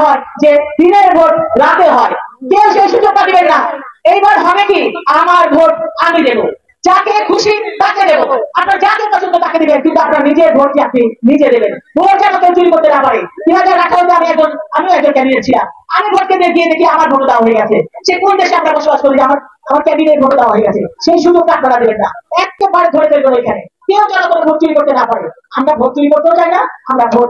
হয় যে দিনের ভোট রাতে হয়, কেউ সেই সুযোগটা দিবেন না। এইবার হবে কি, আমার ভোট আমি দেবো, যাকে খুশি তাকে দেবো, আপনার যাকে পছন্দ তাকে দিবেন, কিন্তু আপনার নিজের ভোটটি আপনি নিজে দেবেন। ভোট যেন কেউ চুরি করতে না পারে। 2018-তে আমিও একজন ক্যান্ডিডেট ছিলাম। আমি ভোট কেন্দ্রে গিয়ে দেখি আমার ভোট দেওয়া হয়ে গেছে। সে কোন দেশে আমরা বসবাস করি যে আমার ক্যান্ডিডেট ভোট দেওয়া হয়ে গেছে? সেই সুযোগটা আপনারা দেবেন না। একেবারে ধরে ফেলবেন এখানে, কেউ যেন কোনো ভোট চুরি করতে না পারে। আমরা ভোট চুরি করতেও চাই না, আমরা ভোট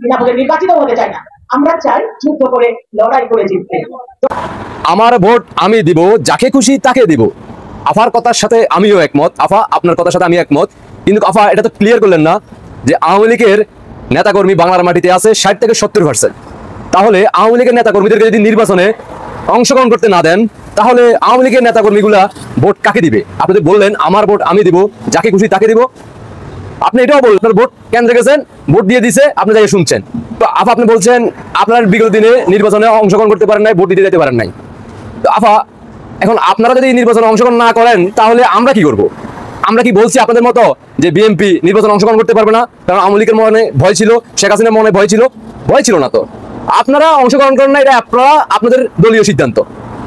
বিনা ভোটে নির্বাচিত হতে চাই না। আমরা চাই যুদ্ধ করে লড়াই করে জিততে। আমার ভোট আমি দিব, যাকে খুশি তাকে দিব। আফার কথার সাথে আমিও একমত। আফা, আপনার কথার সাথে আমি একমত, কিন্তু আফা এটা তো ক্লিয়ার করলেন না যে আওয়ামী লীগের নেতাকর্মী বাংলার মাটিতে আছে 60 থেকে 70%। তাহলে আওয়ামী লীগের নেতাকর্মীদেরকে যদি নির্বাচনে অংশগ্রহণ করতে না দেন, তাহলে আওয়ামী লীগের নেতাকর্মীগুলা ভোট কাকে দিবে? আপনি বললেন আমার ভোট আমি দিব, যাকে খুশি তাকে দিব। আপনি এটাও বললেন আপনার ভোট কেন্দ্রে গেছেন, ভোট দিয়ে দিছে, আপনি যাই শুনছেন। তো আফা আপনি বলছেন আপনার বিগত দিনে নির্বাচনে অংশগ্রহণ করতে পারেন নাই, ভোট দিতে যেতে পারেন নাই। তো আফা, এখন আপনারা যদি নির্বাচনে অংশগ্রহণ না করেন, তাহলে আমরা কি করব? আমরা কি বলছি আপনাদের মতো যে বিএনপি নির্বাচনে অংশগ্রহণ করতে পারবে না? কারণ আওয়ামী লীগের মনে ভয় ছিল, শেখ হাসিনার মনে ভয় ছিল? ভয় ছিল না তো। আপনারা অংশগ্রহণ করেন না, এটা আপনারা আপনাদের দলীয় সিদ্ধান্ত,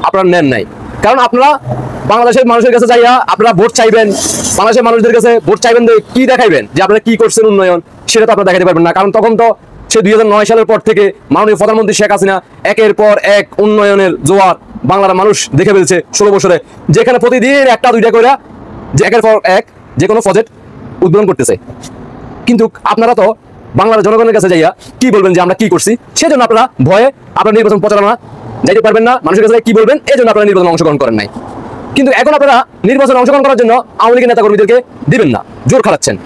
আপনারা নেন নাই। কারণ আপনারা বাংলাদেশের মানুষের কাছে যাইয়া আপনারা ভোট চাইবেন, বাংলাদেশের মানুষদের কাছে ভোট চাইবেন, কি দেখাইবেন যে আপনারা কি করছেন উন্নয়ন, সেটা তো আপনারা দেখাতে পারবেন না। কারণ তখন তো সে 2009 সালের পর থেকে মাননীয় প্রধানমন্ত্রী শেখ হাসিনা একের পর এক উন্নয়নের জোয়ার বাংলার মানুষ দেখে ফেলছে 16 বছরে, যেখানে প্রতিদিন একটা দুইটা করে যে একের পর এক যে কোনো প্রজেক্ট উদ্বোধন করতেছে। কিন্তু আপনারা তো বাংলার জনগণের কাছে যাইয়া কি বলবেন যে আমরা কি করছি, সেজন্য আপনারা ভয়ে আপনারা নির্বাচন প্রচারণা যাইতে পারবেন না, মানুষের কাছে কি বলবেন, এই জন্য আপনারা নির্বাচনে অংশগ্রহণ করেন নাই। কিন্তু এখন আপনারা নির্বাচনে অংশগ্রহণ করার জন্য আওয়ামী লীগের নেতাকর্মীদেরকে দিবেন না, জোর খাটাচ্ছেন।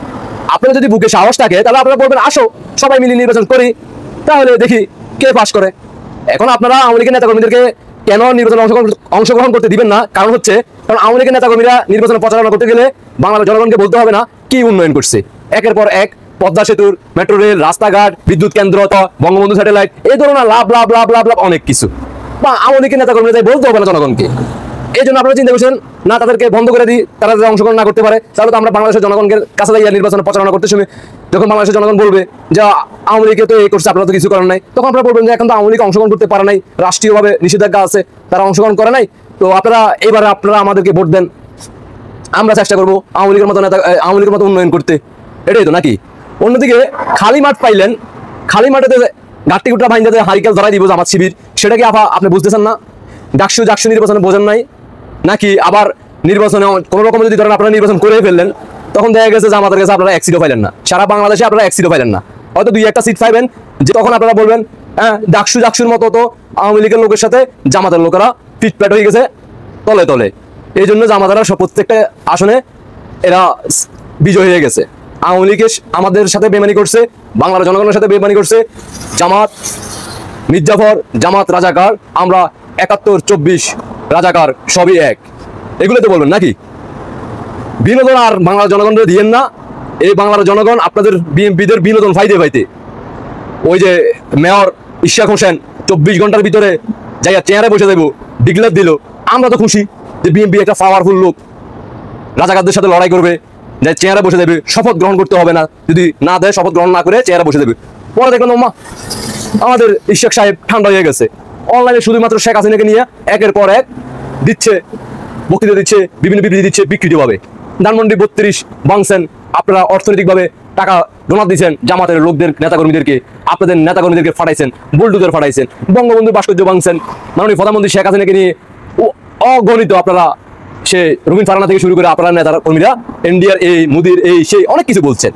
আপনারা যদি বুকে সাহস থাকে, তাহলে আপনারা বলবেন আসো সবাই মিলে নির্বাচন করি, তাহলে দেখি কে পাস করে। এখন আপনারা আওয়ামী লীগের নেতাকর্মীদেরকে কেন নির্বাচনে অংশগ্রহণ করতে দিবেন না? কারণ হচ্ছে, কারণ আওয়ামী লীগের নেতাকর্মীরা নির্বাচনে প্রচারণা করতে গেলে বাংলার জনগণকে বলতে হবে না কি উন্নয়ন করছে। একের পর এক পদ্মা সেতুর, মেট্রো রেল, রাস্তাঘাট, বিদ্যুৎ কেন্দ্র, বঙ্গবন্ধু স্যাটেলাইট, এই ধরনের লাভ লাভ লাভ লাভ লাভ অনেক কিছু বা আওয়ামী লীগের নেতাকর্মীরা তাই বলতে হবে না জনগণকে। এই জন্য আপনারা চিন্তা করছেন না তাদেরকে বন্ধ করে দিই, তারা যদি অংশগ্রহণ না করতে পারে, তাহলে তো আমরা বাংলাদেশের জনগণের কাছে যাইয়া নির্বাচনে প্রচারণা করতে সময় যখন বাংলাদেশের জনগণ বলবে যে আওয়ামী লীগে তো এই করছে, আপনারা তো কিছু করেন নাই, তখন আপনারা বলবেন যে এখন তো আওয়ামী লীগ অংশগ্রহণ করতে পারে নাই, রাষ্ট্রীয়ভাবে নিষেধাজ্ঞা আছে, তারা অংশগ্রহণ করে নাই, তো আপনারা এবারে আপনারা আমাদেরকে ভোট দেন, আমরা চেষ্টা করবো আওয়ামী লীগের মতো আওয়ামী লীগের মতো উন্নয়ন করতে। এটাই তো নাকি? অন্যদিকে খালি মাঠ পাইলেন, খালি মাঠেতে ঘাটতি গুটরা ভাইন্দাতে হারিকেল ধরাই দিব জামাত শিবির, সেটা কি আপনি বুঝতেছেন না? ডাকসু নির্বাচনে বোঝেন নাই নাকি? আবার নির্বাচনে কোনো রকম যদি ধরেন আপনারা নির্বাচন করে ফেললেন, তখন দেখা গেছে যে আমাদের কাছে আপনারা এক সিটও পাইলেন না, সারা বাংলাদেশে আপনারা এক সিটও পাইলেন না, হয়তো 2-1টা সিট পাইবেন, যে তখন আপনারা বলবেন হ্যাঁ ডাকসুর মতো তো আওয়ামী লীগের লোকের সাথে জামাতের লোকেরা পিটপ্যাট হয়ে গেছে তলে তলে, এই জন্য জামাতেরা প্রত্যেকটা আসনে এরা বিজয় হয়ে গেছে। আওয়ামী লীগ আমাদের সাথে বেমানি করছে, বাংলার জনগণের সাথে বেমানি করছে। জামাত মির্জাফর, জামাত রাজাকার, আমরা 71-24 রাজাকার, সবই এক, এগুলো তো বলবেন নাকি? বিনোদন আর বাংলার জনগণরা দিয়েন না। এই বাংলার জনগণ আপনাদের বিএনপিদের বিনোদন ফাইতে ওই যে মেয়র ইশাক হোসেন 24 ঘন্টার ভিতরে যাইয়া চেয়ারে বসে দেবো ডিক্লেয়ার দিল, আমরা তো খুশি যে বিএনপি একটা পাওয়ারফুল লোক, রাজাকারদের সাথে লড়াই করবে, যাই চেয়ারে বসে দেবে, শপথ গ্রহণ করতে হবে না, যদি না দেয় শপথ গ্রহণ না করে চেয়ারে বসে দেবে। পরে দেখলাম আমাদের ইশাক সাহেব ঠান্ডা হয়ে গেছে, অনলাইনে শুধুমাত্র শেখ হাসিনাকে নিয়ে একের পর এক দিচ্ছে, বক্তৃতা দিচ্ছে, বিভিন্ন বিবৃতি দিচ্ছে বিকৃতভাবে। ধানমন্ডি 32 ভাঙছেন, আপনারা অর্থনৈতিকভাবে টাকা ডোনার দিচ্ছেন জামাতের লোকদের নেতাকর্মীদেরকে, আপনাদের নেতাকর্মীদেরকে ফাটাইছেন, বুলডোজার ফাটাইছেন, বঙ্গবন্ধু ভাস্কর্য ভাঙছেন, মাননীয় প্রধানমন্ত্রী শেখ হাসিনাকে নিয়ে অগণিত আপনারা, সে রবীন ফারানা থেকে শুরু করে আপনারা নেতাকর্মীরা ইন্ডিয়ার এই মোদির এই সেই অনেক কিছু বলছেন।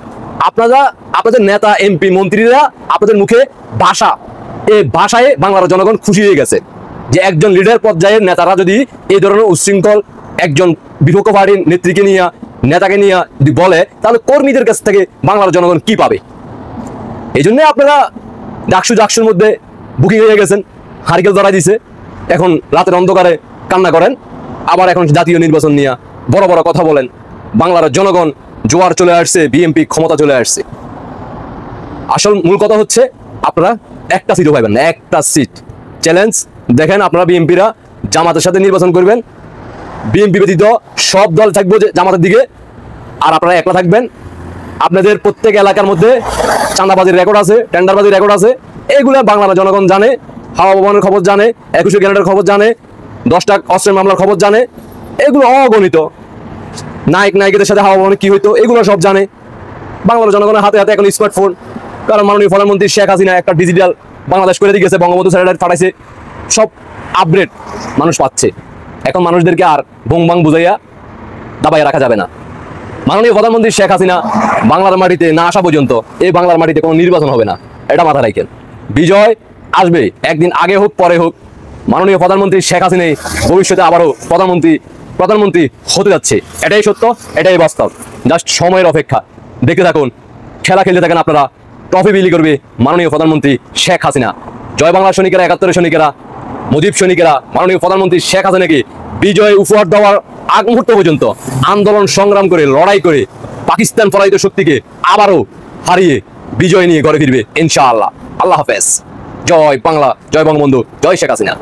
আপনারা আপনাদের নেতা এমপি মন্ত্রীরা আপনাদের মুখে ভাষা, এই ভাষায় বাংলার জনগণ খুশি হয়ে গেছে যে একজন লিডার পর্যায়ের নেতারা যদি এই ধরনের উচ্ছৃঙ্খল একজন বিপক্ষ পার্টির নেত্রীকে নিয়ে, নেতাকে নিয়ে যদি বলে, তাহলে কর্মীদের কাছ থেকে বাংলার জনগণ কি পাবে? এই জন্য আপনারা ডাকসুর মধ্যে বুকিং হয়ে গেছেন, হারিকেল ধরা দিছে, এখন রাতের অন্ধকারে কান্না করেন, আবার এখন জাতীয় নির্বাচন নিয়ে বড় বড় কথা বলেন। বাংলার জনগণ জোয়ার চলে আসছে, বিএনপি ক্ষমতা চলে আসছে। আসল মূল কথা হচ্ছে আপনারা একটা সিটও পাইবেন না, একটা সিট চ্যালেঞ্জ দেখেন। আপনারা বিএনপিরা জামাতের সাথে নির্বাচন করবেন, বিএনপি ব্যতীত সব দল থাকবো যে জামাতের দিকে, আর আপনারা একলা থাকবেন। আপনাদের প্রত্যেক এলাকার মধ্যে চাঁদাবাজির রেকর্ড আছে, টেন্ডারবাজির রেকর্ড আছে, এগুলো বাংলার জনগণ জানে, হাওয়া ভবনের খবর জানে, 21 গ্রেনেডের খবর জানে, 10টা অস্ত্রের মামলার খবর জানে, এগুলো অগণিত। নায়ক নায়িকাদের সাথে হাওয়া ভবনে কি হইতো এগুলো সব জানে। বাংলার জনগণের হাতে হাতে এখন স্মার্টফোন, কারণ মাননীয় প্রধানমন্ত্রী শেখ হাসিনা একটা ডিজিটাল বাংলাদেশ করে দিয়েছে, বঙ্গবন্ধু স্যাটেলাইট পাঠাইছে, সব আপডেট মানুষ পাচ্ছে। এখন মানুষদেরকে আর ভুং ভাং বুঝাইয়া দাবাই রাখা যাবে না। মাননীয় প্রধানমন্ত্রী শেখ হাসিনা বাংলার মাটিতে না আসা পর্যন্ত এই বাংলার মাটিতে কোনো নির্বাচন হবে না, এটা মাথা রাখেন। বিজয় আসবে, একদিন আগে হোক পরে হোক। মাননীয় প্রধানমন্ত্রী শেখ হাসিনা ভবিষ্যতে আবারও প্রধানমন্ত্রী হতে যাচ্ছে, এটাই সত্য, এটাই বাস্তব। জাস্ট সময়ের অপেক্ষা, দেখতে থাকুন, খেলা খেলতে থাকেন আপনারা, ট্রফি বিলি করবে মাননীয় প্রধানমন্ত্রী শেখ হাসিনা। জয় বাংলার সৈনিকেরা, 71 সৈনিকেরা, মুজিব সৈনিকেরা মাননীয় প্রধানমন্ত্রী শেখ হাসিনাকে বিজয় উপহার দেওয়ার আগ মুহূর্ত পর্যন্ত আন্দোলন সংগ্রাম করে লড়াই করে পাকিস্তান পরাজিত শক্তিকে আবারও হারিয়ে বিজয় নিয়ে ঘরে ফিরবে ইনশাআল্লাহ। আল্লাহ হাফেজ। জয় বাংলা, জয় বঙ্গবন্ধু, জয় শেখ হাসিনা।